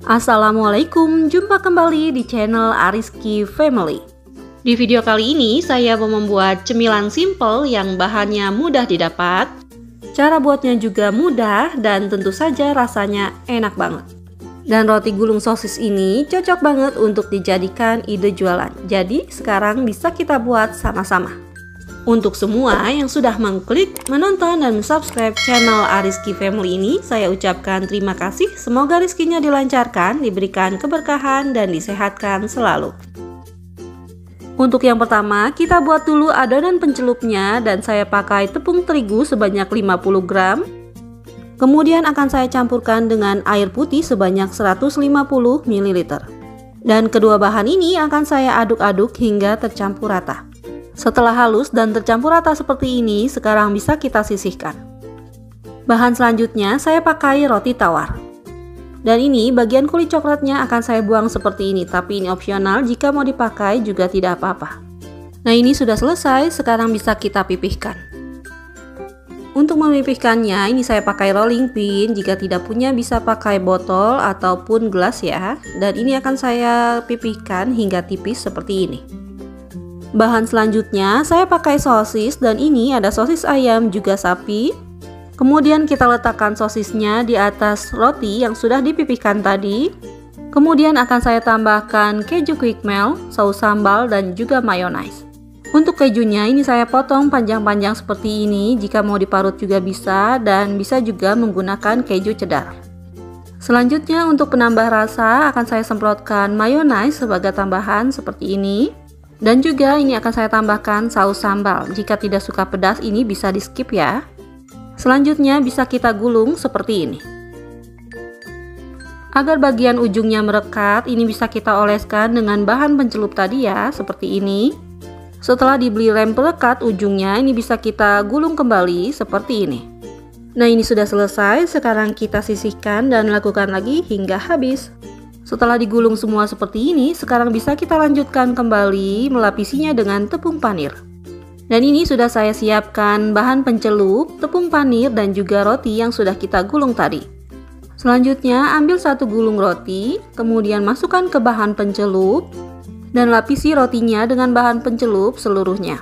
Assalamualaikum, jumpa kembali di channel Ariski Family. Di video kali ini saya mau membuat cemilan simple yang bahannya mudah didapat. Cara buatnya juga mudah dan tentu saja rasanya enak banget. Dan roti gulung sosis ini cocok banget untuk dijadikan ide jualan. Jadi sekarang bisa kita buat sama-sama. Untuk semua yang sudah mengklik, menonton, dan subscribe channel Ariski Family ini, saya ucapkan terima kasih. Semoga rezekinya dilancarkan, diberikan keberkahan, dan disehatkan selalu. Untuk yang pertama, kita buat dulu adonan pencelupnya, dan saya pakai tepung terigu sebanyak 50 gram. Kemudian akan saya campurkan dengan air putih sebanyak 150 ml. Dan kedua bahan ini akan saya aduk-aduk hingga tercampur rata. Setelah halus dan tercampur rata seperti ini, sekarang bisa kita sisihkan. Bahan selanjutnya saya pakai roti tawar. Dan ini bagian kulit coklatnya akan saya buang seperti ini, tapi ini opsional, jika mau dipakai juga tidak apa-apa. Nah, ini sudah selesai, sekarang bisa kita pipihkan. Untuk memipihkannya, ini saya pakai rolling pin, jika tidak punya bisa pakai botol ataupun gelas ya. Dan ini akan saya pipihkan hingga tipis seperti ini. Bahan selanjutnya saya pakai sosis, dan ini ada sosis ayam juga sapi. Kemudian kita letakkan sosisnya di atas roti yang sudah dipipihkan tadi. Kemudian akan saya tambahkan keju quick melt, saus sambal, dan juga mayonaise. Untuk kejunya ini saya potong panjang-panjang seperti ini, jika mau diparut juga bisa, dan bisa juga menggunakan keju cheddar. Selanjutnya untuk penambah rasa akan saya semprotkan mayonaise sebagai tambahan seperti ini. Dan juga ini akan saya tambahkan saus sambal. Jika tidak suka pedas ini bisa di skip ya. Selanjutnya bisa kita gulung seperti ini. Agar bagian ujungnya merekat, ini bisa kita oleskan dengan bahan pencelup tadi ya, seperti ini. Setelah dibeli lem pelekat ujungnya, ini bisa kita gulung kembali seperti ini. Nah, ini sudah selesai, sekarang kita sisihkan dan lakukan lagi hingga habis. Setelah digulung semua seperti ini, sekarang bisa kita lanjutkan kembali melapisinya dengan tepung panir. Dan ini sudah saya siapkan bahan pencelup, tepung panir, dan juga roti yang sudah kita gulung tadi. Selanjutnya ambil satu gulung roti, kemudian masukkan ke bahan pencelup, dan lapisi rotinya dengan bahan pencelup seluruhnya.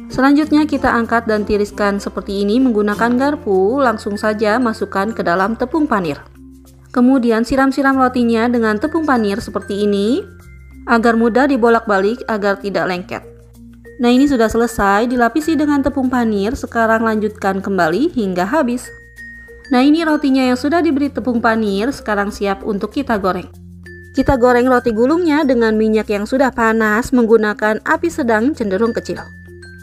Selanjutnya kita angkat dan tiriskan seperti ini menggunakan garpu, langsung saja masukkan ke dalam tepung panir. Kemudian siram-siram rotinya dengan tepung panir seperti ini, agar mudah dibolak-balik agar tidak lengket. Nah, ini sudah selesai dilapisi dengan tepung panir, sekarang lanjutkan kembali hingga habis. Nah, ini rotinya yang sudah diberi tepung panir, sekarang siap untuk kita goreng. Kita goreng roti gulungnya dengan minyak yang sudah panas menggunakan api sedang cenderung kecil.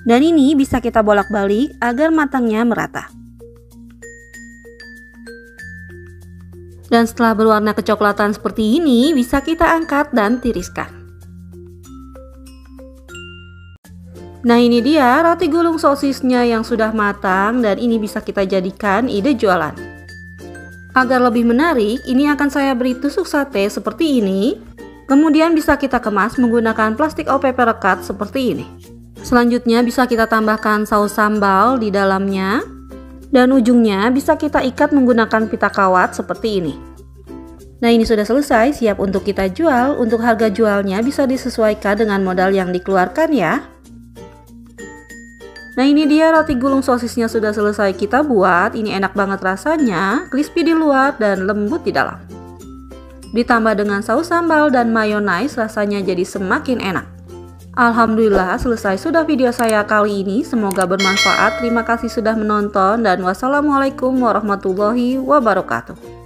Dan ini bisa kita bolak-balik agar matangnya merata. Dan setelah berwarna kecoklatan seperti ini, bisa kita angkat dan tiriskan. Nah, ini dia roti gulung sosisnya yang sudah matang, dan ini bisa kita jadikan ide jualan. Agar lebih menarik, ini akan saya beri tusuk sate seperti ini. Kemudian bisa kita kemas menggunakan plastik OP perekat seperti ini. Selanjutnya bisa kita tambahkan saus sambal di dalamnya. Dan ujungnya bisa kita ikat menggunakan pita kawat seperti ini. Nah, ini sudah selesai, siap untuk kita jual. Untuk harga jualnya bisa disesuaikan dengan modal yang dikeluarkan ya. Nah, ini dia roti gulung sosisnya sudah selesai kita buat. Ini enak banget rasanya, crispy di luar dan lembut di dalam. Ditambah dengan saus sambal dan mayonaise, rasanya jadi semakin enak. Alhamdulillah, selesai sudah video saya kali ini. Semoga bermanfaat. Terima kasih sudah menonton dan wassalamualaikum warahmatullahi wabarakatuh.